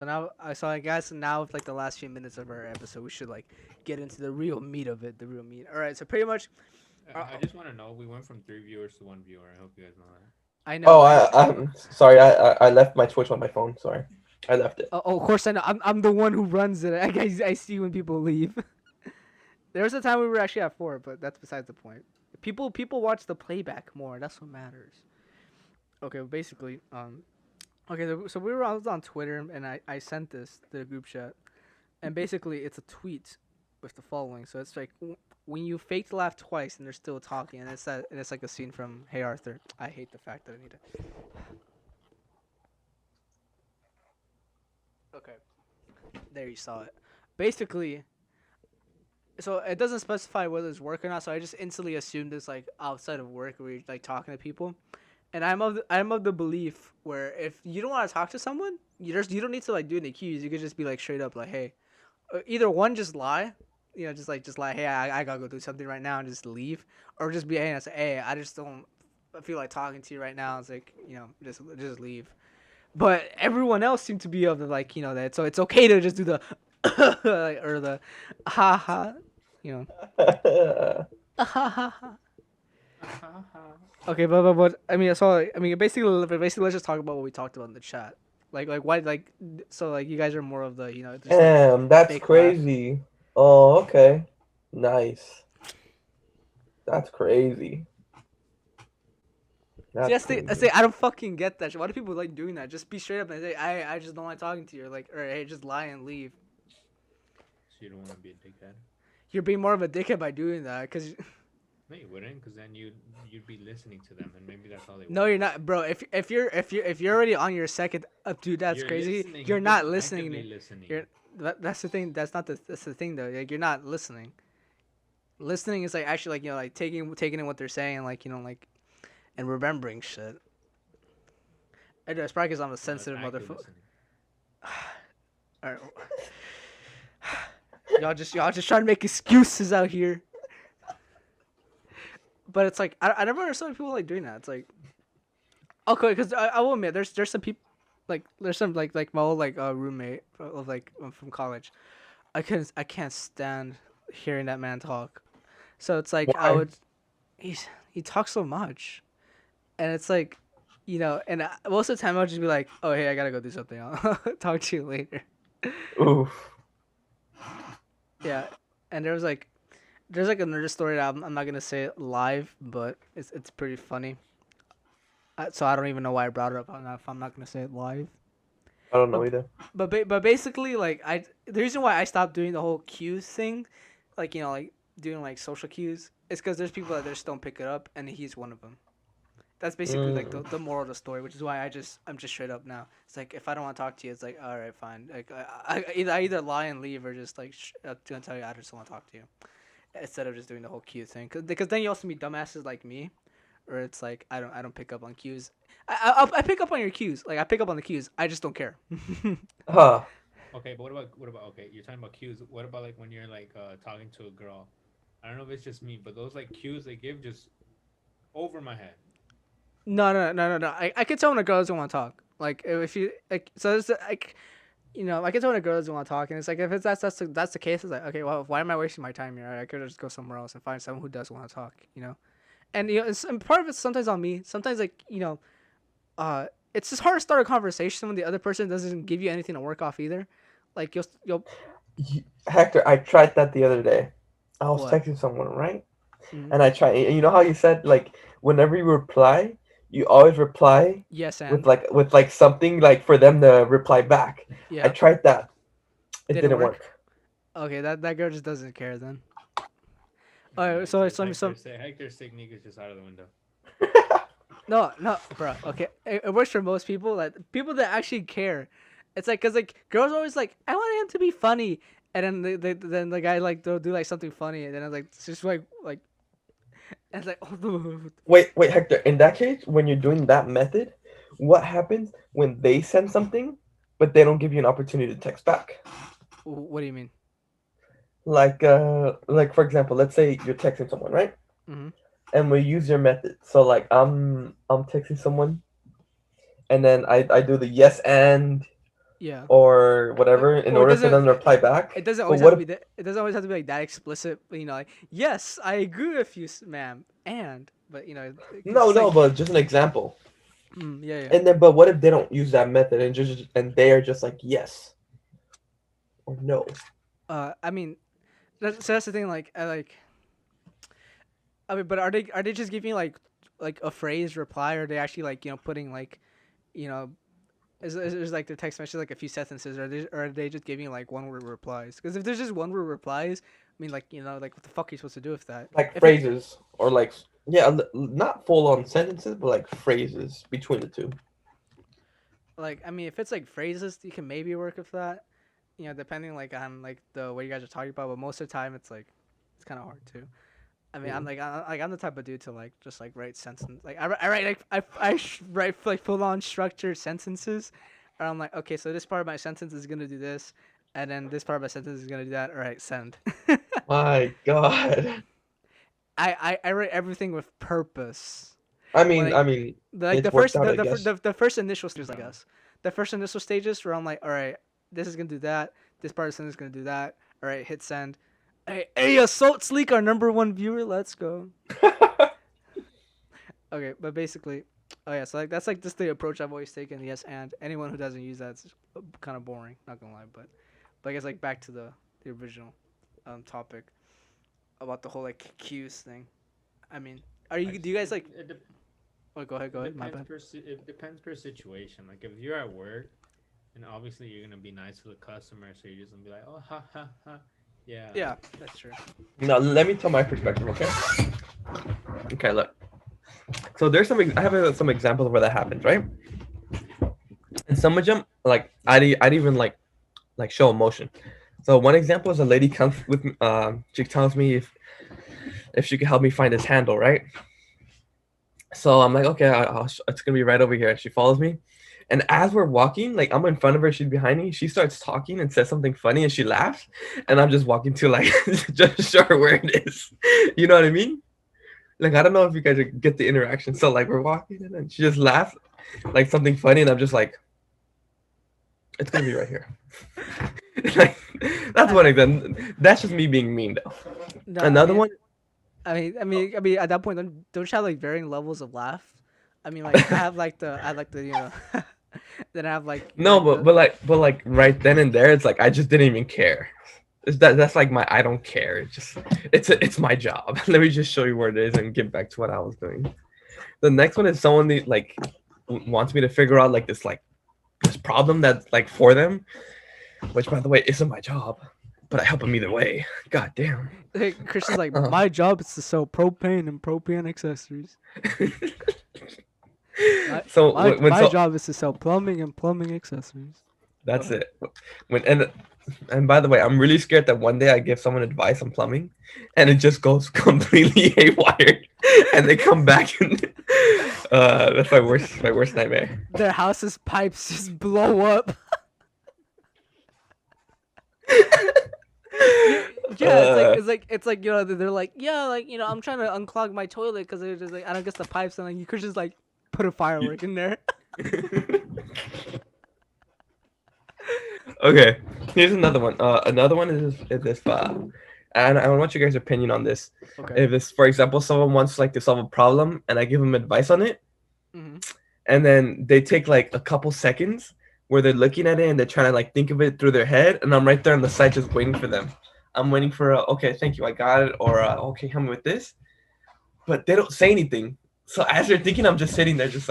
So I guess now with like the last few minutes of our episode, we should like get into the real meat of it. The real meat. All right. So pretty much, I just want to know. We went from 3 viewers to 1 viewer. I hope you guys know that. I know. Oh, I know. I'm sorry. I left my Twitch on my phone. Sorry, I left it. Of course I know. I'm the one who runs it. I see when people leave. There was a time we were actually at 4, but that's besides the point. People watch the playback more. That's what matters. Okay, basically, okay, so I was on Twitter and I sent this to the group chat, and basically it's a tweet with the following. So it's like when you fake laugh twice and they're still talking, and it's like a scene from Hey Arthur. I hate the fact that I need it. Okay, there you saw it. Basically, so it doesn't specify whether it's work or not. So I just instantly assumed it's like outside of work where you're like talking to people. And I'm of the belief where if you don't want to talk to someone, you don't need to like do any cues. You could just be like straight up like, hey, either one, just lie, just lie. Hey, I gotta go do something right now and just leave, or just be hey, and say, hey, I just don't feel like talking to you right now. It's like just leave. But everyone else seemed to be of the like that, so it's okay to just do the or the ha ha, you know, ha ha ha. Okay, but I mean, so I mean, basically, let's just talk about what we talked about in the chat. Like why so like you guys are more of the just like Damn, that's fake laugh. crazy. Oh, okay, nice. That's crazy. See, That's I crazy. say I don't fucking get that. Why do people like doing that? Just be straight up and say I just don't like talking to you, or hey, just lie and leave. So you don't want to be a dickhead. You're being more of a dickhead by doing that, cause No, you wouldn't, because then you'd be listening to them, and maybe that's all they no, want. you're not, bro. If you're already on your second, dude, that's You're crazy. listening. You're You're just not actively listening. listening. You're that's the thing. That's the thing though. Like you're not listening. Listening is like actually like like taking in what they're saying and like like and remembering shit. I know it's probably because I'm a No, it's sensitive active motherfucker. listening. All right, y'all just trying to make excuses out here. But it's like I never understood people like doing that. It's like okay, because I will admit there's some people like there's some like my old like roommate of like from college. I can't stand hearing that man talk. So it's like Why? he talks so much, and it's like and most of the time I'll just be like, oh hey, I gotta go do something. I'll talk to you later. Oof. Yeah, and there's like another story that I'm not gonna say it live, but it's pretty funny. So I don't even know why I brought it up. If I'm not gonna say it live. I don't know But either. but basically like the reason why I stopped doing the whole cues thing, like like doing like social cues, is because there's people that just don't pick it up, and he's one of them. That's basically like Mm. the moral of the story, which is why I'm just straight up now. It's like if I don't want to talk to you, it's like all right, fine. Like I either lie and leave or just like gonna tell you I just don't want to talk to you instead of just doing the whole cue thing. Because then you also meet dumbasses like me, or it's like I don't pick up on cues. I pick up on your cues. Like I pick up on the cues. I just don't care. Huh. Okay, but what about okay? You're talking about cues. What about like when you're like talking to a girl? I don't know if it's just me, but those like cues they give just over my head. No. I can tell when a girl doesn't want to talk. Like if you like, so it's like I can tell when a girl doesn't want to talk, and it's like if it's that's the case, it's like okay, well, why am I wasting my time here? I could just go somewhere else and find someone who does want to talk. And and part of it's sometimes on me. Sometimes like it's just hard to start a conversation when the other person doesn't give you anything to work off either. Like you'll Hector, I tried that the other day. I was what? texting someone, right? Mm-hmm. And I try. You know how you said like whenever you reply, you always reply Yes, with and like something like for them to reply back. I yeah, tried that. It didn't didn't work. work. Okay, that girl just doesn't care then. All Yeah, right, so Hector's technique is just out of the window. no, bro. Okay, it works for most people. Like people that actually care. It's like because like girls are always like, I want him to be funny, and then then the guy like they'll do like something funny, and then it's like it's just like and it's like Wait, Hector. In that case, when you're doing that method, what happens when they send something, but they don't give you an opportunity to text back? what do you mean? Like for example, let's say you're texting someone, right? Mm-hmm. And we use your method. So like I'm texting someone, and then I do the yes and, Yeah. or whatever in Or order for them to reply it back. doesn't But always have what to if be that. It doesn't always have to be like that explicit. Like yes, I agree with you, ma'am. And but it's no, just no, like but just an example. yeah, yeah. And then, but what if they don't use that method and just and they are just like yes or no? I mean, that's the thing. I mean, but are they just giving like a phrase reply, or are they actually like putting like you know is like their text message like a few sentences, or are they just giving like one word replies? Because if there's just one word replies, I mean, like like what the fuck are you supposed to do with that? Like If it's phrases or like yeah, not full on sentences, but like phrases between the two. like, I mean, if it's like phrases, you can maybe work with that. Depending like on like the what you guys are talking about, but most of the time it's like it's kind of hard too. I mean, Mm. I'm the type of dude to like just like write sentence like I write like write like full on structured sentences, or I'm like, okay, so this part of my sentence is gonna do this, and then this part of my sentence is gonna do that. All right, send. My God. I write everything with purpose. When I mean, like it's worked out, I the, guess. the first initial stages, I guess. The first initial stages where I'm like, all right, this is gonna do that. This part of the sentence is gonna do that. All right, hit send. Hey, Assault Sleek, our number one viewer. Let's go. Okay, but basically, oh yeah, so like that's like just the approach I've always taken. Yes, and anyone who doesn't use that's kind of boring. Not gonna lie, but I guess like back to the original topic about the whole like cues thing. I mean, do you guys like? Oh, go it ahead. My depends bad. it depends per situation. Like if you're at work, and obviously you're gonna be nice to the customer, so you're just gonna be like, oh ha ha ha, yeah. Yeah, that's true. Now let me tell my perspective, okay? Okay, look. So there's I have some examples of where that happens, right? And some of them, like I'd even like show emotion. So one example is a lady comes with she tells me if she could help me find this handle, right? So I'm like, okay, it's gonna be right over here. She follows me, and as we're walking, like I'm in front of her, she's behind me. She starts talking and says something funny, and she laughs, and I'm just walking to like just show her where it is. You know what I mean? Like I don't know if you guys get the interaction. So like we're walking, and then she just laughs, like something funny, and I'm just like, it's gonna be right here. Like that's one example. That's just me being mean though. No, Another one. at that point, don't you have like varying levels of laugh? I mean, like I have like the then I have No, the but like right then and there, it's like I just didn't even care. That's like my I don't care. It's just it's my job. Let me just show you where it is and get back to what I was doing. The next one is someone that like wants me to figure out like this problem that's like for them, which by the way isn't my job, but I help them either way. God damn. like, Christian's like Uh, my job is to sell propane and propane accessories. My so my when my so job is to sell plumbing and plumbing accessories. Go that's ahead. it. When and by the way, I'm really scared that one day I give someone advice on plumbing, and it just goes completely haywire, and they come back and that's my worst nightmare. Their house's pipes just blow up. Yeah, yeah, uh, it's like they're like yeah, like I'm trying to unclog my toilet because they're just like I don't guess the pipes, and like you could just like put a firework in there. okay, here's another one. Another one is if and I want your guys' opinion on this. Okay. If this, for example, someone wants like to solve a problem, and I give them advice on it, Mm-hmm. and then they take like a couple seconds where they're looking at it and they're trying to like think of it through their head, and I'm right there on the side just waiting for them. I'm waiting for okay, thank you, I got it, or okay, help me with this, but they don't say anything. So as they're thinking, I'm just sitting there, just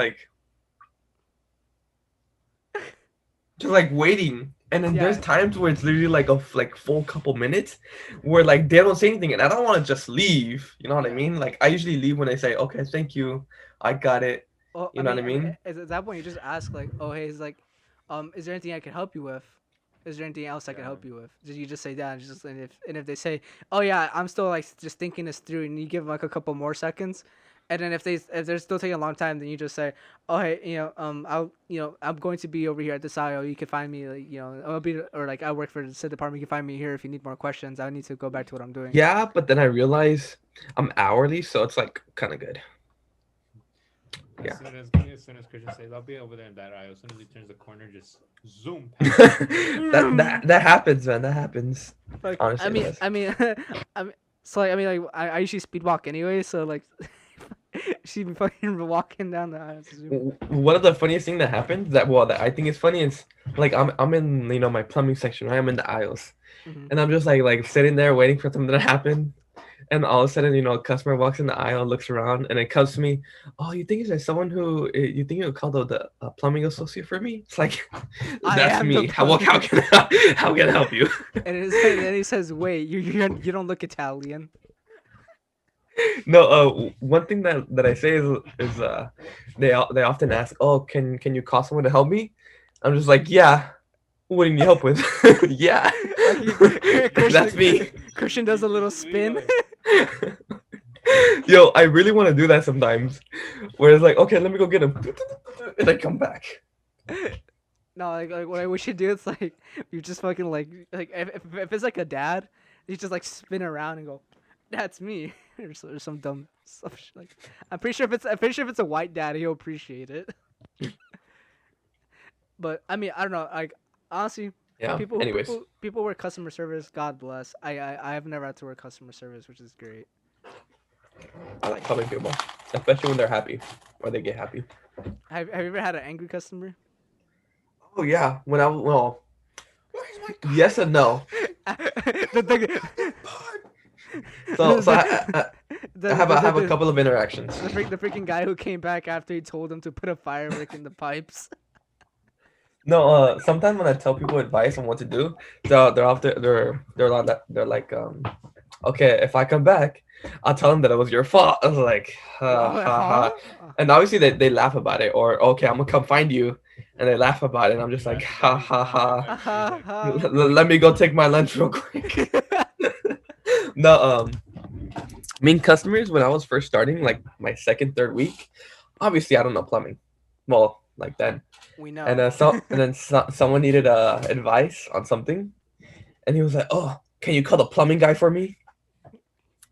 like waiting. And then there's Yeah, times where it's literally like a like full couple minutes where like they don't say anything, and I don't want to just leave. You know what I yeah. mean? Like I usually leave when they say, "Okay, thank you, I got it." Well, You know what I mean? at that point, you just ask like, "Oh, hey, is there anything I can help you with? Is there anything else I can Yeah. help you with?" You just say that, and if they say, "Oh yeah, I'm still like just thinking this through," and you give them like a couple more seconds, and then if they're still taking a long time, then you just say, "Oh hey, I'm going to be over here at this aisle. You can find me like I'll be or like I work for the said department. You can find me here if you need more questions. I need to go back to what I'm doing." Yeah, but then I realize I'm hourly, so it's like kind of good. Yeah. As soon as Christian says, "I'll be over there in that aisle," as soon as he turns the corner, just zoom past. That happens, man. That happens. Like, Honestly, it does. I mean, I mean, so like, I mean, like, I usually speed walk anyway, so like, she'd be fucking walking down the aisle. One of the funniest thing that happened that I think is funny is like I'm in my plumbing section, right? I'm in the aisles, Hmm. and I'm just like sitting there waiting for something to happen, and all of a sudden a customer walks in the aisle, looks around, and it comes to me. Oh, you think there's someone who you think you'll call the plumbing associate for me? It's like I that's am the me. How plumbing can how can I help you? And then he says, "Wait, you don't look Italian." No, one thing that I say is they often ask, oh, can you call someone to help me? I'm just like, yeah. What do you need help with? Yeah, Like that's me. Christian does a little spin. Yo, I really want to do that sometimes. Where it's like, okay, let me go get him, and I come back. No, like what we should do is like you just fucking like if it's like a dad, you just like spin around and go, "That's me," or some dumb stuff. Like I'm pretty sure if it's a white dad, he'll appreciate it. But I mean, I don't know. Like honestly, Yeah. Anyways, people work customer service. God bless. I have never had to work customer service, which is great. I like helping people, especially when they're happy or they get happy. Have you ever had an angry customer? Oh yeah, when I was well, yes and no. the, So the, I have a couple of interactions. the freaking guy who came back after he told him to put a firework in the pipes. No, sometimes when I tell people advice on what to do, they're often they're like okay, if I come back, I'll tell them that it was your fault. I was like, ha ha Huh? ha, and obviously they laugh about it, or okay, I'm gonna come find you, and they laugh about it, and I'm just like, ha ha ha. Let me go take my lunch real quick. No, I mean customers when I was first starting, like my second, third week, obviously I don't know plumbing. Well, like then. We know. And then someone needed advice on something, and he was like, "Oh, can you call the plumbing guy for me?"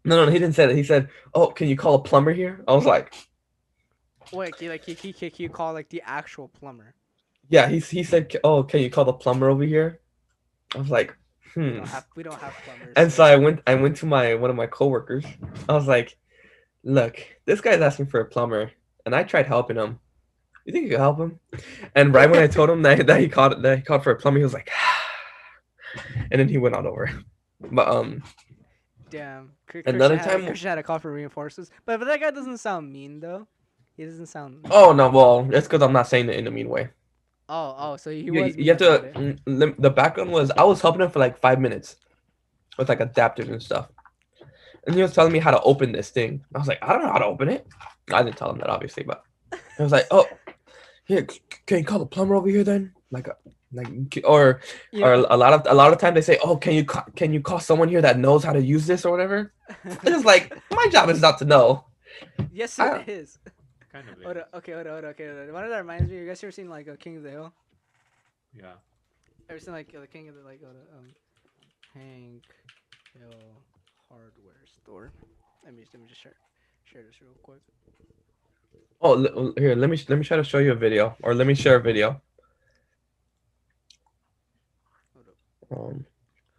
No, he didn't say that. He said, "Oh, can you call a plumber here?" I was like, Wait, he call like the actual plumber. "Yeah." He said, "Oh, can you call the plumber over here?" I was like, We "Hmm." don't have plumbers. And so I went to one of my coworkers. I was like, "Look, this guy's asking for a plumber, and I tried helping him. You think you could help him?" And right when I told him that he called for a plumber, he was like, and then he went on over. But Damn. another time. Christian had a call for reinforcements, but that guy doesn't sound mean though. He doesn't sound. Oh no, well, it's because I'm not saying it in a mean way. So he You, was. you have mean about to. it. The background was I was helping him for like 5 minutes with like adapters and stuff, and he was telling me how to open this thing. I was like, I don't know how to open it. I didn't tell him that obviously, but I was like, oh, here, can you call the plumber over here then? Or a lot of times they say, oh, can you call someone here that knows how to use this or whatever? It's just like my job is not to know. Yes, it is. Kind of. Hold on. Okay. One of that reminds me. You guys ever seen like King of the Hill? Yeah. Ever seen like the King of the Hank Hill hardware store? Let me just share this real quick. Oh, here, let me try to show you a video, or let me share a video. Hold up.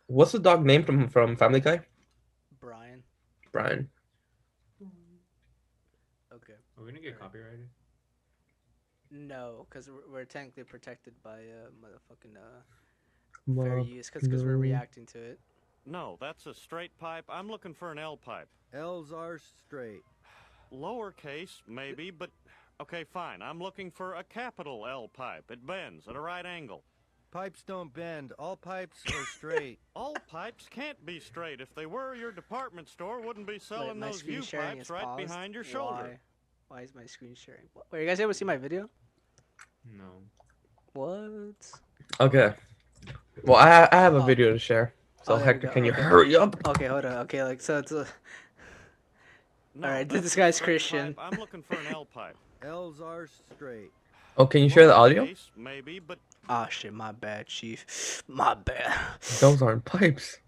What's the dog name from Family Guy? Brian. Brian. Okay. Are we gonna get copyrighted? No, because we're technically protected by motherfucking fair use, because we're reacting to it. No, that's a straight pipe. I'm looking for an L pipe. L's are straight. Lowercase, maybe, but okay, fine. I'm looking for a capital L pipe. It bends at a right angle. Pipes don't bend. All pipes are straight. All pipes can't be straight. If they were, your department store wouldn't be selling My those screen U sharing pipes is right paused. behind your shoulder. Why is my screen sharing? Wait, you guys able to see my video? No. What? Okay. Well, I have a video to share. So there we Hector, go. can you Okay. hurry up? Okay, hold on. Okay, like so it's No, Alright, that's this a guy's straight Christian. pipe. I'm looking for an L pipe. L's are straight. Oh, can you share the audio? Lowercase, maybe, but Oh shit, my bad, chief. My bad. Those aren't pipes.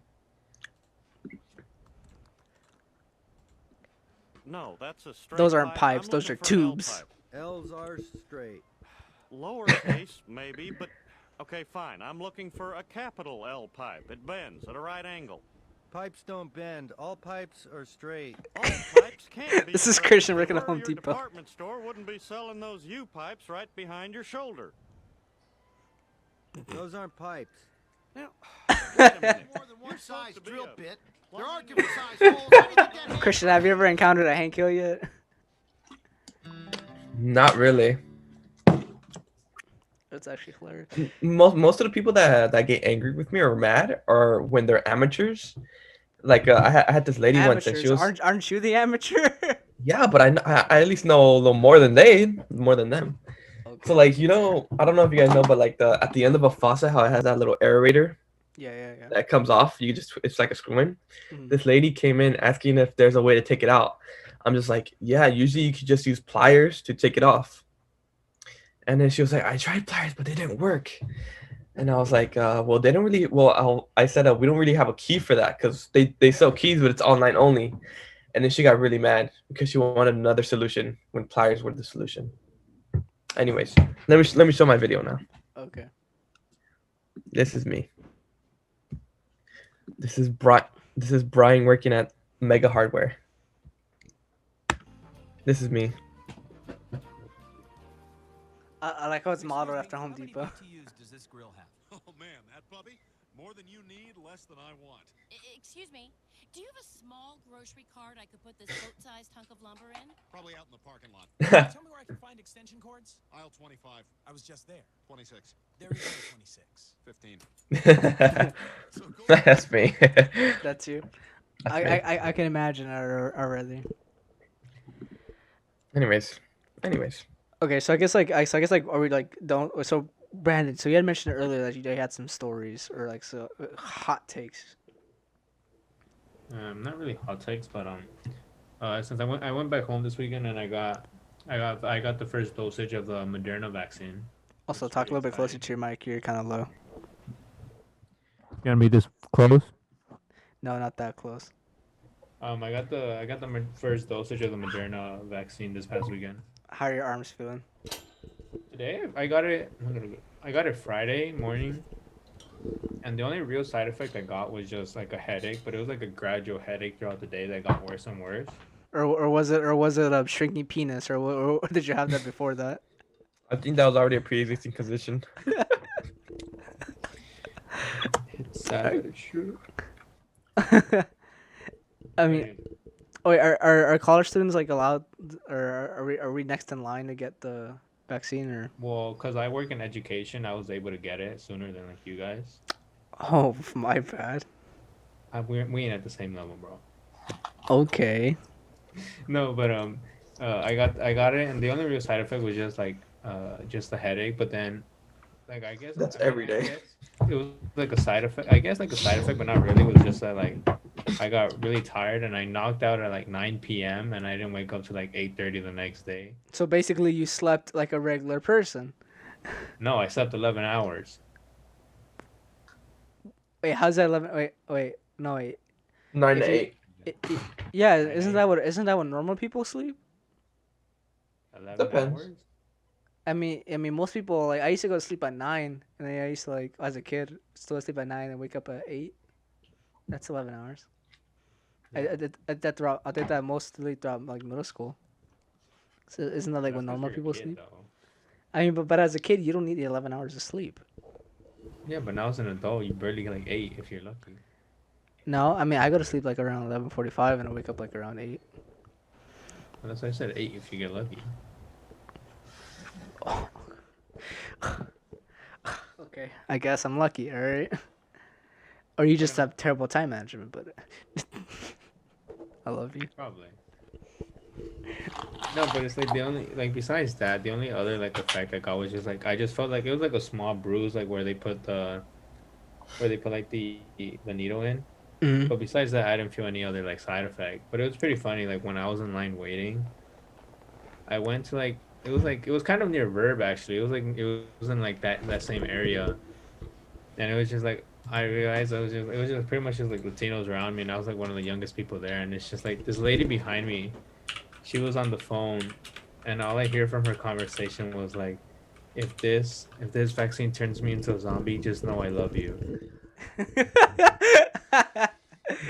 no, that's a straight Those aren't pipe. I'm pipes, those looking are for an L tubes. pipe. L's are straight. Lowercase, maybe, but okay, fine. I'm looking for a capital L pipe. It bends at a right angle. Pipes don't bend. All pipes are straight. All pipes can't be This is straight. Christian If they working at were, Home your Depot. department store wouldn't be selling those U pipes right behind your shoulder. Those aren't pipes. Now, wait a minute. More than one You're supposed size to be drill a bit. There plumbing are engineer. different size holes. How do you think that hand Christian, have you ever encountered a Hank Hill yet? Not really. That's actually hilarious. Most of the people that get angry with me or mad are when they're amateurs. Like I had this lady once and Amateurs, she was aren't you the amateur? yeah, but I at least know a little more than more than them. So like I don't know if you guys know, but like at the end of a faucet, how it has that little aerator Yeah. that comes off. It's like a screw in. Mhm. This lady came in asking if there's a way to take it out. I'm just like, yeah, usually you could just use pliers to take it off. And then she was like, I tried pliers, but they didn't work. And I was like, well, they don't really. Well, I said we don't really have a key for that because they sell keys, but it's online only. And then she got really mad because she wanted another solution when pliers were the solution. Anyways, let me show my video now. Okay. This is me. This is Brian working at Mega Hardware. This is me. I like how it's modeled after Home Depot. does this grill have? Oh man, that puppy? More than you need, less than I want. Excuse me, do you have a small grocery cart I could put this boat-sized hunk of lumber in? Probably out in the parking lot. Tell me where I can find extension cords. Aisle 25, I was just there. 26, There is no 26. 15. That's me. That's you. That's me. I can imagine it already. Anyways. Okay, so I guess like are we like don't so Brandon? So you had mentioned earlier that you had some stories or like hot takes. Not really hot takes, but since I went back home this weekend and I got the first dosage of the Moderna vaccine. Also, It's talk a pretty little bit closer exciting. to your mic. You're kind of low. You gonna be this close? No, not that close. I got the first dosage of the Moderna vaccine this past weekend. How are your arms feeling? Today I got it. I got it Friday morning, and the only real side effect I got was just like a headache, but it was like a gradual headache throughout the day that got worse and worse. Or was it a shrinking penis or did you have that before that? I think that was already a pre-existing condition. It's sad, but it's true. I mean, wait, are college students like allowed, or are we next in line to get the vaccine or? Well, cause I work in education, I was able to get it sooner than like you guys. Oh, my bad. We ain't at the same level, bro. Okay. No, but I got it, and the only real side effect was just like just the headache. But then, like I guess That's I mean, every day. I guess it was like a side effect. I guess like a side effect, but not really. It was just that like I got really tired and I knocked out at like 9 p.m. and I didn't wake up till like 8:30 the next day. So basically, you slept like a regular person. No, I slept 11 hours. Wait, how's that 11? Wait, no, wait. 9 to If you- 8. Yeah, isn't that what normal people sleep? 11 Depends. hours. I mean, most people like I used to go to sleep at 9, and then I used to like as a kid still sleep at 9 and wake up at 8. That's 11 hours. I did that throughout. I did that mostly throughout like middle school. So isn't that like when That's 'cause normal you're a people kid, sleep? though. I mean, but as a kid, you don't need the 11 hours of sleep. Yeah, but now as an adult, you barely get like 8 if you're lucky. No, I mean I go to sleep like around 11:45 and I wake up like around 8. Well, that's why I said 8 if you get lucky. Okay, I guess I'm lucky. All right. Or you just have terrible time management, but I love you. Probably. No, but it's like the only like besides that, the only other like effect I got was just like I just felt like it was like a small bruise, like where they put like the needle in. Mhm. But besides that, I didn't feel any other like side effect. But it was pretty funny. Like when I was in line waiting, I went to like it was kind of near Verb actually. It was in like that same area, and it was just like I realized it was just pretty much just like Latinos around me, and I was like one of the youngest people there. And it's just like this lady behind me, she was on the phone, and all I hear from her conversation was like, if this vaccine turns me into a zombie, just know I love you.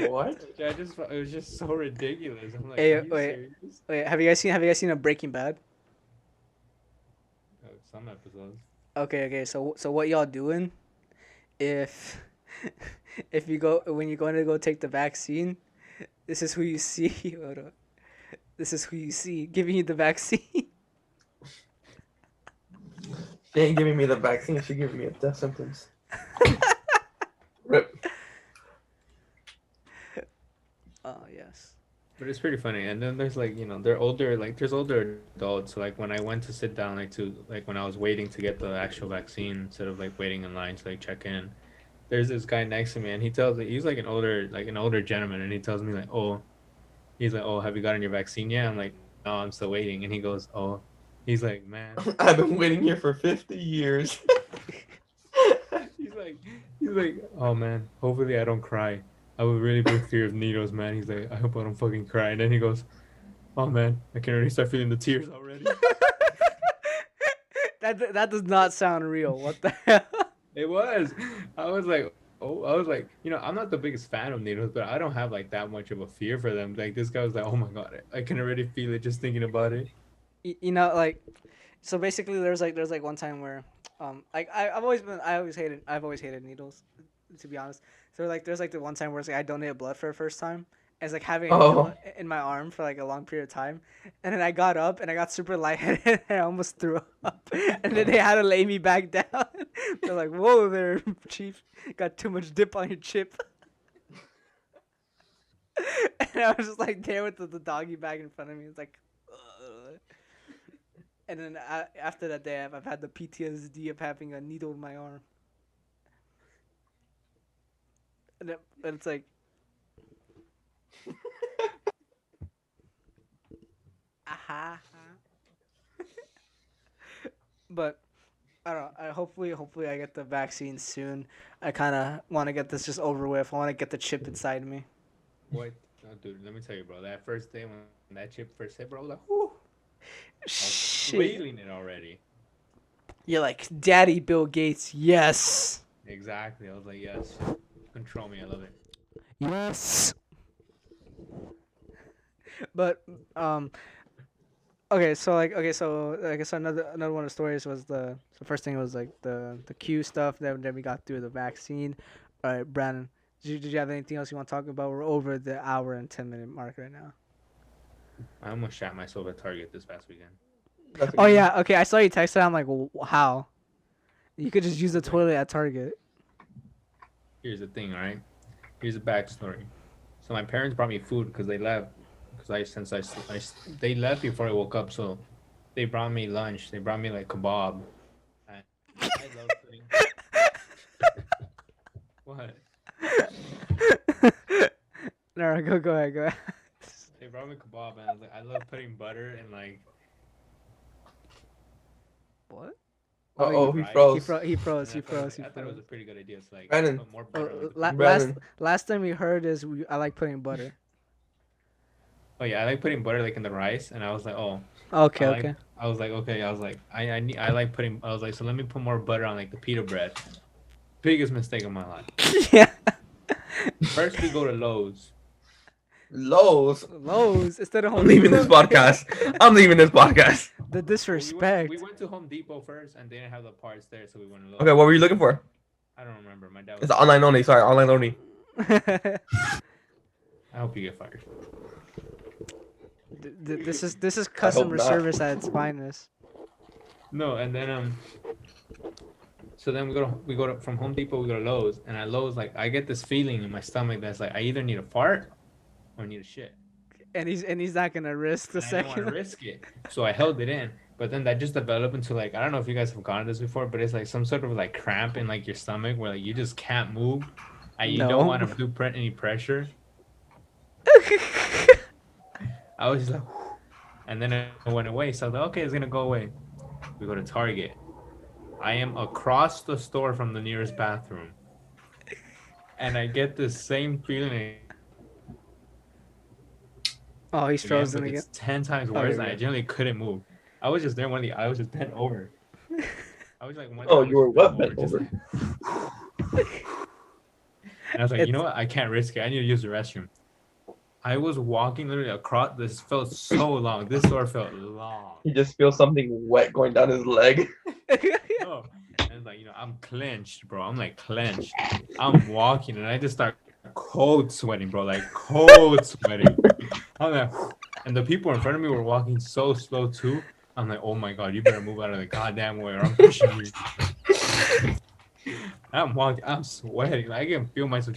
What? I just it was just so ridiculous. I'm like, are Hey, you wait, serious? wait. Have you guys seen a Breaking Bad? Some episodes. Okay. So what y'all doing if if you go when you're going to go take the vaccine? This is who you see. Hold on. This is who you see giving you the vaccine. She ain't giving me the vaccine. She giving me a death sentence. Rip. Oh yes. But it's pretty funny. And then there's like, they're older, like there's older adults. So like when I went to sit down, like when I was waiting to get the actual vaccine instead of like waiting in line to like check in, there's this guy next to me and he tells me he's like an older gentleman and he tells me like, oh, he's like, oh, have you gotten your vaccine yet? I'm like, no, I'm still waiting. And he goes, oh, he's like, man, I've been waiting here for 50 years. he's like, he's like, oh man, hopefully I don't cry. I have a really big fear of needles, man. He's like, I hope I don't fucking cry. And then he goes, oh man, I can already start feeling the tears already. That does not sound real. What the hell? It was. I was like, I'm not the biggest fan of needles, but I don't have like that much of a fear for them. Like this guy was like, oh my god, I can already feel it just thinking about it. Like, so basically, there's like one time where, like I've always hated needles, to be honest. So like there's like the one time where it's like I donated blood for the first time. And it's like having a needle in my arm for like a long period of time, and then I got up and I got super lightheaded and I almost threw up, and then they had to lay me back down. They're like, "Whoa, there, chief, got too much dip on your chip." And I was just like there with the doggy bag in front of me. It's like, ugh. And then after that day, I've had the PTSD of having a needle in my arm. And it's like, aha. But I don't know. Hopefully, I get the vaccine soon. I kind of want to get this just over with. I want to get the chip inside me. What? Oh, dude, let me tell you, bro. That first day when that chip first hit, bro, I was like, whoo, I was Shit. feeling it already. You're like, Daddy Bill Gates, yes. Exactly. I was like, yes, control me. I love it. Yes. But okay, so I guess another one of the stories was the first thing was like the Q stuff. Then we got through the vaccine. All right, Brandon, did you have anything else you want to talk about? We're over the hour and 10 minute mark right now. I almost shot myself at Target this past weekend. Oh yeah, okay. I saw you text it. I'm like, how? You could just use the toilet at Target. Here's the thing, all right? Here's a backstory. So my parents brought me food because they left. Because they left before I woke up, so they brought me lunch. They brought me like kebab. And I love putting. What? No, go ahead. They brought me kebab, and I was like, I love putting butter and like. What? Oh, he Right. froze. He froze. And He froze. I thought it was a pretty good idea. So like, Brandon. put more butter on the Last Brandon. last time we heard is I like putting butter. Oh yeah, I like putting butter like in the rice, and I was like, oh. Okay, I like, okay. I was like, okay. I was like, I like putting. I was like, so let me put more butter on like the pita bread. Biggest mistake of my life. Yeah. First, we go to Lowe's. Lowe's. Lowe's instead of Home I'm leaving this Depot. podcast. I'm leaving this podcast. The Well, disrespect. we went to Home Depot first, and they didn't have the parts there, so we went to Lowe's. Okay, what were you looking for? I don't remember. My dad was. It's online only. Sorry, online only. I hope you get fired. This is customer not. service at its finest. No, and then so then we go to from Home Depot we go to Lowe's, and at Lowe's like I get this feeling in my stomach that's like I either need a fart or I need a shit. And he's not gonna risk the And I didn't want second. to risk it, so I held it in. But then that just developed into like I don't know if you guys have gone to this before, but it's like some sort of like cramp in like your stomach where like you just can't move, and you No. don't want to do any pressure. I was just like, and then it went away. So I was like, okay, it's gonna go away. We go to Target. I am across the store from the nearest bathroom, and I get the same feeling Oh, he's again, frozen but again. it's 10 times Oh, worse, there and we I go. generally couldn't move. I was just there when I was just bent over. I was like, one day Oh, I you was were just bent what bent just over? like, and I was like, you know what? I can't risk it. I need to use the restroom. I was walking literally across. This felt so long. This door felt long. He just feels something wet going down his leg. No, and it's like I'm clenched, bro. I'm like clenched. I'm walking, and I just start cold sweating, bro. Like cold sweating. I'm like, and the people in front of me were walking so slow too. I'm like, oh my god, you better move out of the goddamn way, or I'm pushing you. I'm walking. I'm sweating. Like, I can feel myself.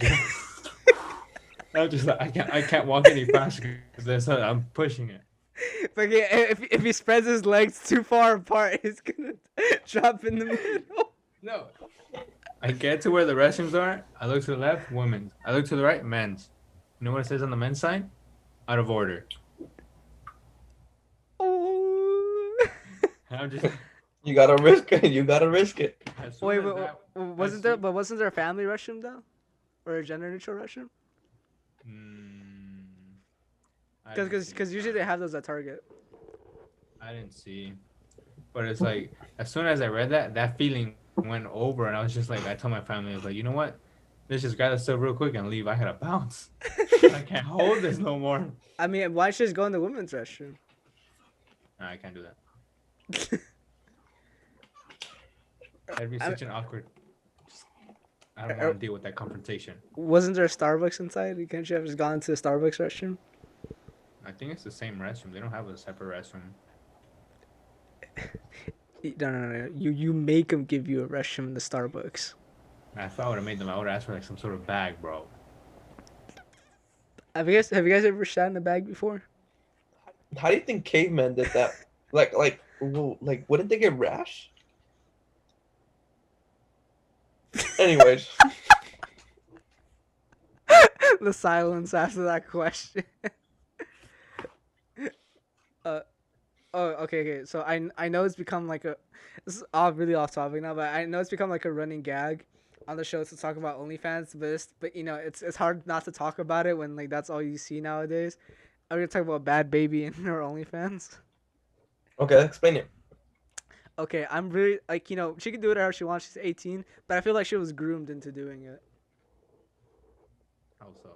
I'm just like I can't walk any faster because I'm pushing it. Like if he spreads his legs too far apart, he's gonna drop in the middle. No. I get to where the restrooms are. I look to the left, women's. I look to the right, men's. You know what it says on the men's side? Out of order. Oh. And I'm just. You gotta risk it. You gotta risk it. As soon Wait, as wait, that- wasn't as there? soon- But wasn't there a family restroom though, or a gender neutral restroom? I didn't see. Because usually they have those at Target. I didn't see. But it's like, as soon as I read that feeling went over, and I was just like, I told my family, I was like, you know what? Let's just grab that stuff real quick and leave. I gotta bounce. I can't hold this no more. I mean, why should just go in the women's restroom? No, I can't do that. That'd be such an awkward. I don't want to deal with that confrontation. Wasn't there a Starbucks inside? Can't you have just gone to the Starbucks restroom? I think it's the same restroom. They don't have a separate restroom. No. You make them give you a restroom in the Starbucks. If I would have made them, I would have asked for like some sort of bag, bro. Have you guys ever shat in a bag before? How do you think cavemen did that? Like, wouldn't they get rash? Anyways, The silence after that question. Okay. So I know it's become like a. This is all really off topic now, but I know it's become like a running gag on the show to talk about OnlyFans. But it's hard not to talk about it when like that's all you see nowadays. Are we gonna talk about Bad Baby and her OnlyFans? okay, explain it. Okay, I'm really like she can do whatever she wants. She's 18, but I feel like she was groomed into doing it. How so?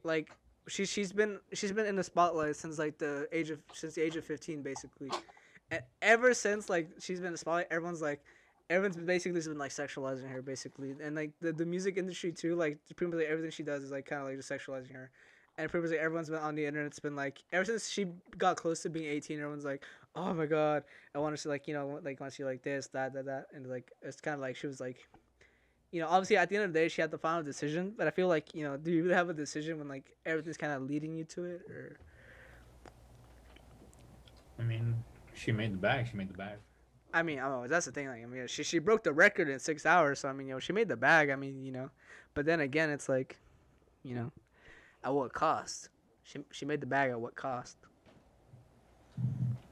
Like she's been in the spotlight since the age of 15 basically, and ever since like she's been in the spotlight, everyone's basically just been like sexualizing her basically, and like the music industry too, like pretty much like, everything she does is like kind of like just sexualizing her, and pretty much like, everyone's been on the internet. It's been like ever since she got close to being 18, everyone's like, oh my god, I want to see like like want to see like this that, and like it's kind of like she was like. Obviously at the end of the day, she had the final decision, but I feel like, do you really have a decision when like everything's kind of leading you to it, or? I mean, she made the bag. I mean, that's the thing. Like, I mean, she broke the record in 6 hours, so I mean, she made the bag. I mean, but then again, it's like, at what cost? She made the bag at what cost?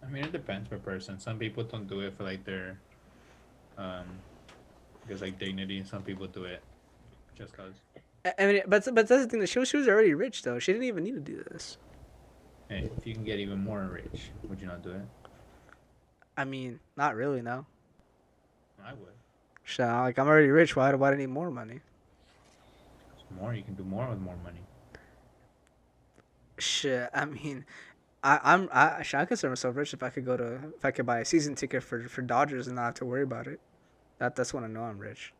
I mean, it depends per person. Some people don't do it for like their, because like dignity, and some people do it just cause. I mean, but that's the thing. She was already rich though. She didn't even need to do this. Hey, if you can get even more rich, would you not do it? I mean, not really. No. I would. So like, I'm already rich. Why do I need more money? More, you can do more with more money. Shit. I mean, I consider myself rich if I could buy a season ticket for Dodgers and not have to worry about it. That's when I know I'm rich.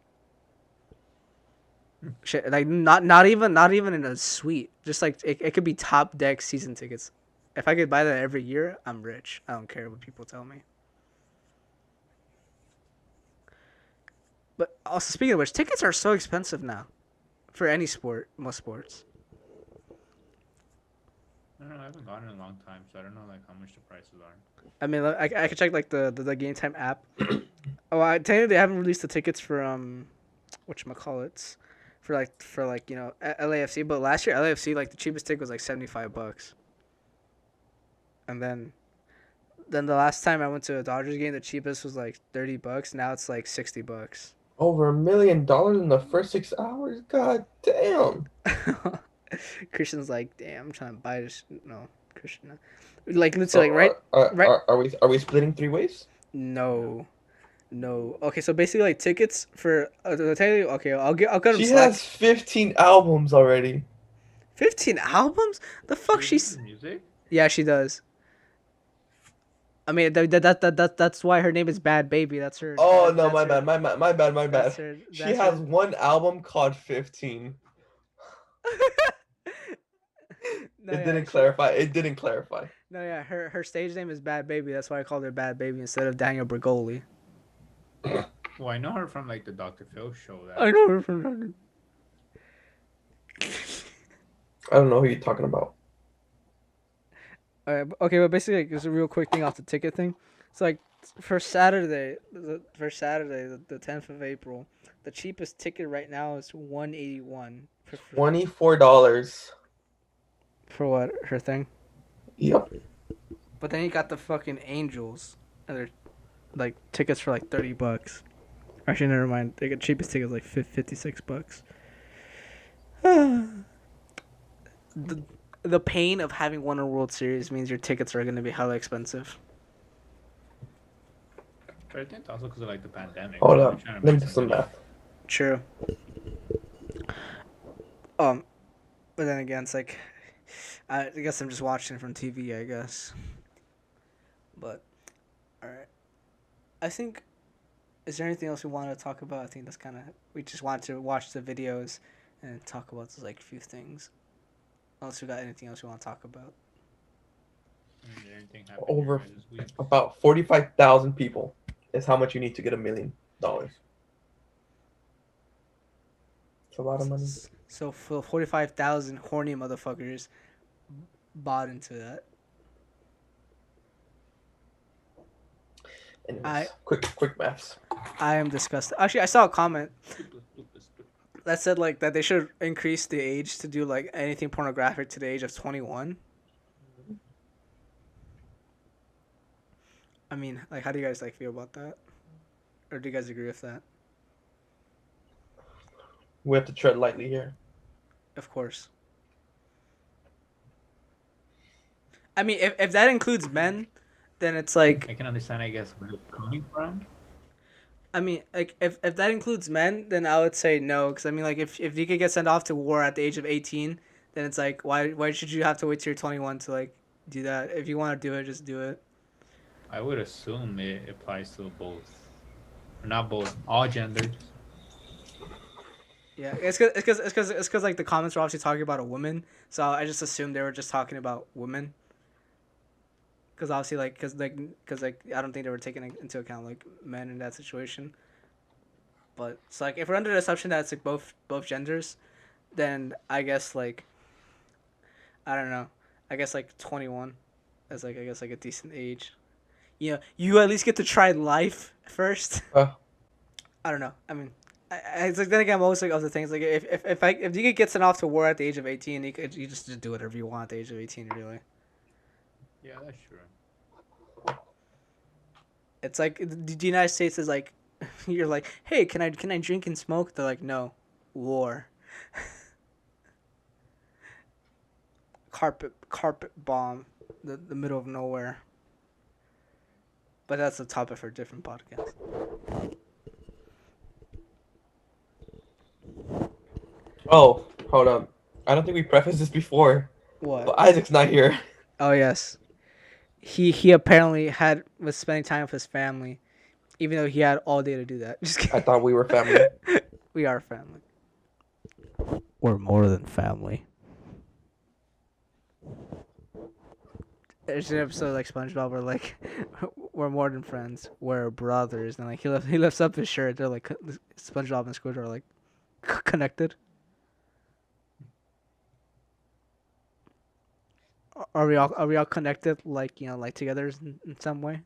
Shit, like not even in a suite. Just like it could be top deck season tickets. If I could buy that every year, I'm rich. I don't care what people tell me. But also speaking of which, tickets are so expensive now, for any sport, most sports. I don't know. I haven't gone in a long time, so I don't know like how much the prices are. I mean, I could check like the Game Time app. Technically they haven't released the tickets for whatchamacallits, for LAFC. But last year LAFC like the cheapest ticket was like $75, and then the last time I went to a Dodgers game, the cheapest was like $30. Now it's like $60. Over $1 million in the first 6 hours. God damn. Christian's like, damn, I'm trying to buy this. No, Krishna. Like So literally, right? Right? are we splitting 3 ways? No. No. Okay, so basically, like tickets for. I'll tell you. Okay, I'll cut him She slack. has 15 albums already. 15 albums? The fuck Releases she's. music? Yeah, she does. I mean, that's why her name is Bad Baby. That's her. Oh That, no, that's my her. bad, my bad, my That's bad. her. She That's has her. one album called 15. No, It yeah, didn't clarify. It didn't clarify. no, yeah. Her stage name is Bad Baby. That's why I called her Bad Baby instead of Daniel Bergoli. Well, I know her from like the Dr. Phil show. I know her from. I don't know who you're talking about. Okay, but basically, like, just a real quick thing off the ticket thing. It's like for Saturday, the 10th of April, the cheapest ticket right now is 181 $24. for what her thing. Yep. But then you got the fucking Angels, and they're like tickets for like $30. Actually, never mind. They got cheapest tickets like $56. The pain of having won a World Series means your tickets are going to be highly expensive. But I think it's also because of like the pandemic. Hold They're up. trying to Let me make do some math. True. But then again, it's like, I guess I'm just watching from TV, I guess. But, alright. I think, is there anything else we want to talk about? I think that's kind of, we just want to watch the videos and talk about like a few things. Unless we got anything else we want to talk about. Did anything happen Over here this week? about 45,000 people is how much you need to get $1 million. It's a lot of money. So for 45,000 horny motherfuckers bought into that. Anyways, quick maths. I am disgusted. Actually, I saw a comment that said like that they should increase the age to do like anything pornographic to the age of 21. I mean, like, how do you guys like feel about that? Or do you guys agree with that? We have to tread lightly here. Of course. I mean, if that includes men, then it's like, I can understand, I guess, where it's coming from. I mean, like if that includes men, then I would say no, because I mean, like if you could get sent off to war at the age of 18, then it's like why should you have to wait till you're 21 to like do that? If you want to do it, just do it. I would assume it applies to both, or not both, all genders. Yeah, it's because like the comments were obviously talking about a woman, so I just assumed they were just talking about women. Because obviously, like I don't think they were taking into account like men in that situation. But it's like if we're under the assumption that it's like both genders, then I guess like I don't know. I guess like 21 is like I guess like a decent age. You know, you at least get to try life first. I don't know. I mean, it's like then again, I'm always like other things like if you could get sent off to war at the age of 18, you just do whatever you want at the age of 18, really. Yeah, that's true. It's like the United States is like, you're like, hey, can I drink and smoke? They're like, no, war. carpet bomb, the middle of nowhere. But that's a topic for a different podcast. Oh, hold up. I don't think we prefaced this before. What? But Isaac's not here. Oh yes. He apparently was spending time with his family, even though he had all day to do that. Just kidding. I thought we were family. We are family. We're more than family. There's an episode like SpongeBob where like we're more than friends. We're brothers, and like he lifts up his shirt. They're like SpongeBob and Squidward are like connected. Are we all connected? Like like together in some way.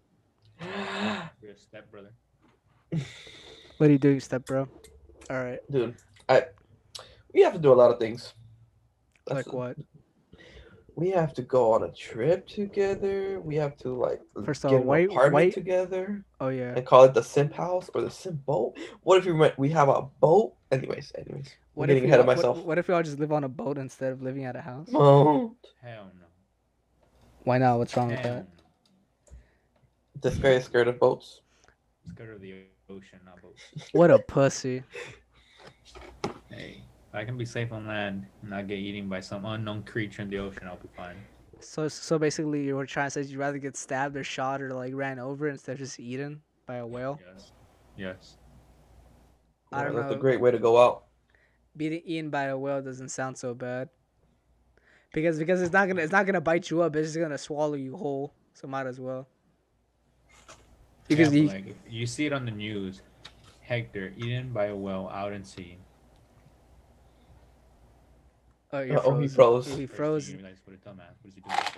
You're a stepbrother. What are you doing, step bro? All right. Dude, we have to do a lot of things. Like what? We have to go on a trip together. We have to like First get of all, an why? apartment together Oh yeah. and call it the Simp House or the Simp Boat. What if we have a boat? Anyways, I'm What getting if ahead of myself. What if we all just live on a boat instead of living at a house? Oh, Hell no. Why not? What's wrong with Damn. that? This guy is scared of boats. Scared of the ocean, not boats. What a pussy. Hey, if I can be safe on land and not get eaten by some unknown creature in the ocean, I'll be fine. So basically, you were trying to say you'd rather get stabbed or shot or like ran over instead of just eaten by a whale. Yes. Yes. I don't That's a know. great way to go out. Being eaten by a whale doesn't sound so bad. Because it's not gonna bite you up. It's just gonna swallow you whole. So might as well. Because Yeah, you, but, like if you see it on the news, Hector eaten by a whale out in sea. oh, you're Oh, he frozen. froze. He First froze. thing you realize, what a dumbass. What is he doing? Right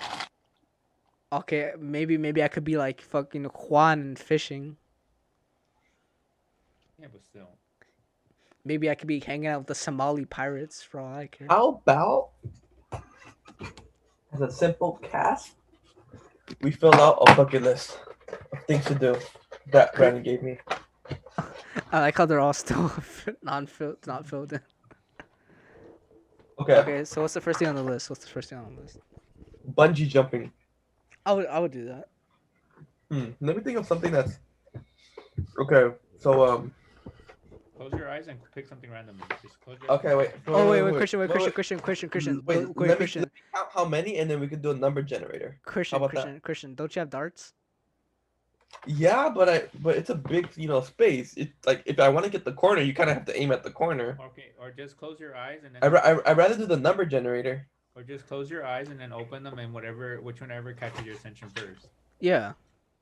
there? Okay, maybe I could be like fucking Juan and fishing. Yeah, but still. Maybe I could be hanging out with the Somali pirates for all I care. How about, as a simple cast, we fill out a bucket list of things to do that Brandon gave me. I like how they're all still not filled in. Okay. Okay, so what's the first thing on the list? Bungee jumping. I would do that. Let me think of something that's okay. So Close your eyes and pick something randomly. Just close your okay, wait. Oh wait, Christian, wait. Christian. Wait, Wait, let Christian, me count how many, and then we could do a number generator. How about that? Christian. Don't you have darts? Yeah, but it's a big space. It's like if I want to get the corner, you kind of have to aim at the corner. Okay, or just close your eyes and then. I'd rather do the number generator. Or just close your eyes and then open them and which one catches your attention first. Yeah.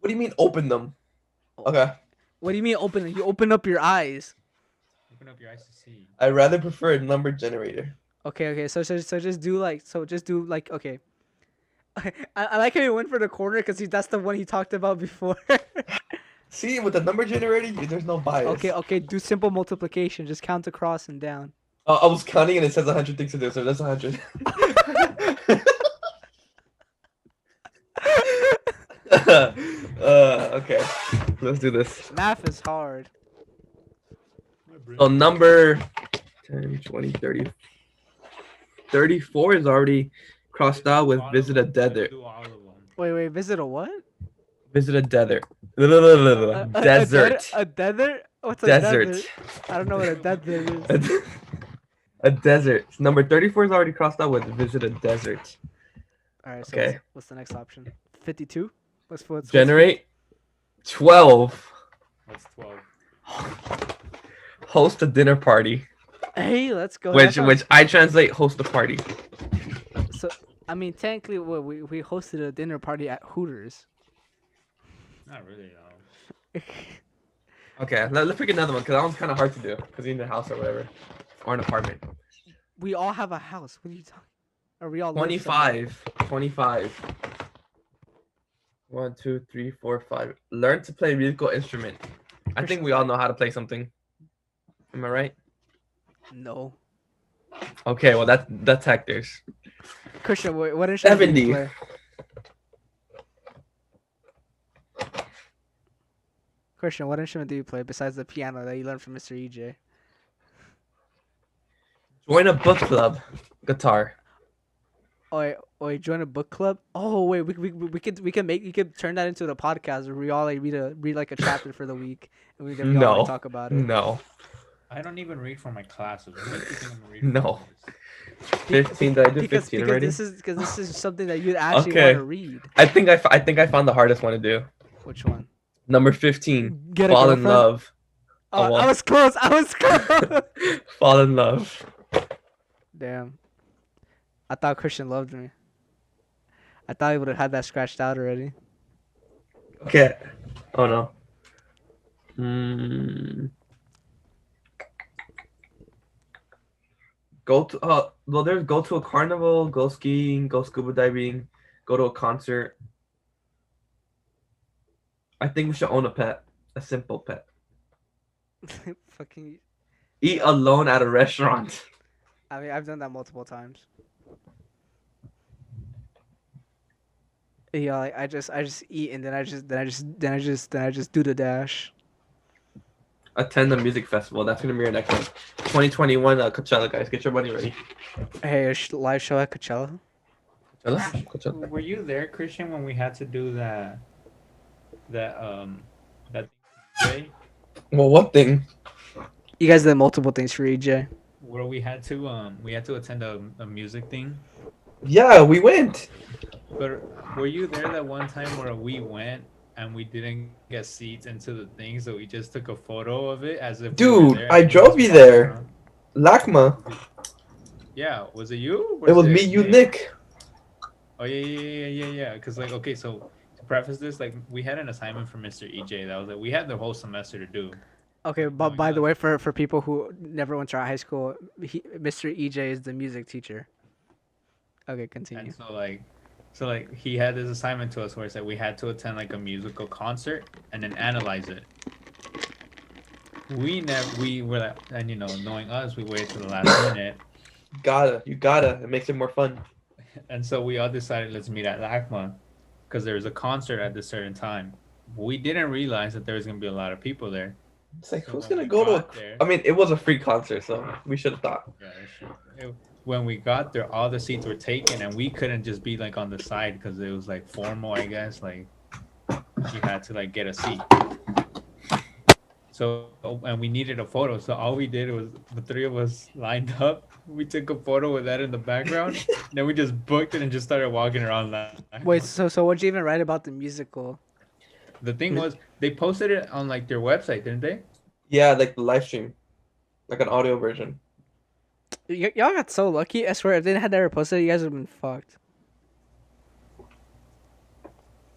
What do you mean open them? Okay. What do you mean open? You open up your eyes. Open up your eyes to see. I rather prefer a number generator. Okay. So just do like okay. I like how you went for the corner because that's the one he talked about before. See, with the number generator, there's no bias. Okay. Do simple multiplication. Just count across and down. I was counting and it says 100 things to do, so that's 100. Okay, let's do this. Math is hard. So number 10, 20, 30. 34 is already crossed out with visit a desert. Do all of them. Wait. Visit a what? Visit a desert. A Desert. A desert? What's a Desert. desert? I don't know what a desert is. A desert. Number 34 is already crossed out with visit a desert. All right. So Okay. what's the next option? 52. What's Generate 12. What's 12? Host a dinner party. Hey, let's go. Which I translate host a party. So I mean, technically, we hosted a dinner party at Hooters. Not really, though. Okay, let's pick another one because that one's kind of hard to do because you're in the house or whatever, or an apartment. We all have a house. What are you talking? Are we all live somewhere? 25. 1, 2, 3, 4, 5. Learn to play a musical instrument. I think we all know how to play something. Am I right? No. Okay, well that's Hector's. Christian, what instrument do you 70. play? Christian, what instrument do you play besides the piano that you learned from Mr. EJ? Join a book club. Guitar. Oh wait, join a book club. Oh wait, we could turn that into a podcast where we all like read like a chapter for the week and we all No. like, talk about it. No. I don't even read for my classes. What makes you think I'm gonna read No. for 15. Did I do 15 already? This is something that you'd actually Okay. want to read. I think I found the hardest one to do. Which one? Number 15. Get a Fall in girlfriend? love. Oh, well. I was close. Fall in love. Damn. I thought Christian loved me. I thought he would have had that scratched out already. Okay. Oh no. Hmm. There's go to a carnival, go skiing, go scuba diving, go to a concert. I think we should own a pet. A simple pet. Fucking. Eat alone at a restaurant. I mean, I've done that multiple times. Yeah, like I just eat and then I just do the dash. Attend the music festival. That's gonna be our next one. 2021 Coachella, guys. Get your money ready. Hey, a live show at Coachella. Hello? Were you there, Christian, when we had to do that that day Well, what thing? You guys did multiple things for EJ. where we had to attend a music thing? Yeah, we went. But were you there that one time where we went and we didn't get seats into the thing, so we just took a photo of it as if we were Dude, there I and we drove just you walked there. around? Lakma. Yeah, was it you? It was me, you, Nick. Oh yeah. Because like, okay, so to preface this, like, we had an assignment from Mr. EJ that was like we had the whole semester to do. Okay, but Going by the up. way, for people who never went to our high school, Mr. EJ is the music teacher. Okay, continue. And so like he had this assignment to us where it said we had to attend like a musical concert and then analyze it. We were like, and knowing us, we waited to the last minute, You gotta. It makes it more fun. and so we all decided let's meet at LACMA because there was a concert at this certain time. We didn't realize that there was gonna be a lot of people there. It's like, So who's when gonna we go to got there- I mean, it was a free concert, so we should have thought. Yeah, that's true. When we got there, all the seats were taken, and we couldn't just be like on the side because it was like formal, I guess. Like you had to like get a seat. So and we needed a photo, so all we did was the three of us lined up. We took a photo with that in the background. Then we just booked it and just started walking around. Wait, so what'd you even write about the musical? The thing was, they posted it on like their website, didn't they? Yeah, like the live stream. Like an audio version. Y'all got so lucky. I swear, if they had never posted it, you guys would have been fucked.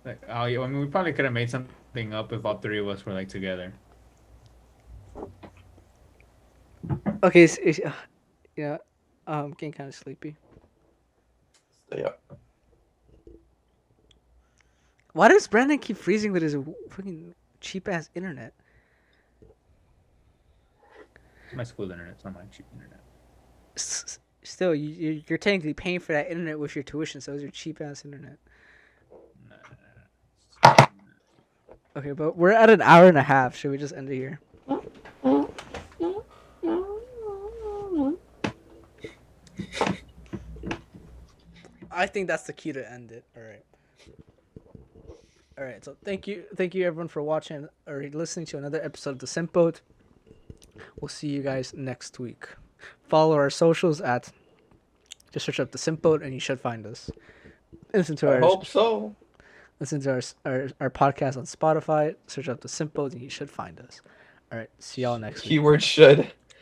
Like, oh yeah, I mean, we probably could have made something up if all three of us were like together. Okay, yeah, getting kind of sleepy. Stay up. Why does Brandon keep freezing with his fucking cheap ass internet? It's my school internet, it's not my cheap internet. Still, you're technically paying for that internet with your tuition, so it's your cheap ass internet. Okay, but we're at an hour and a half. Should we just end it here? I think that's the key to end it. All right. So thank you everyone for watching or listening to another episode of the Simp Boat. We'll see you guys next week. Follow our socials at just search up the Simp Boat and you should find us. Listen to I hope so. Listen to our podcast on Spotify. Search up the Simp Boat and you should find us. All right. See y'all next week. Keyword should.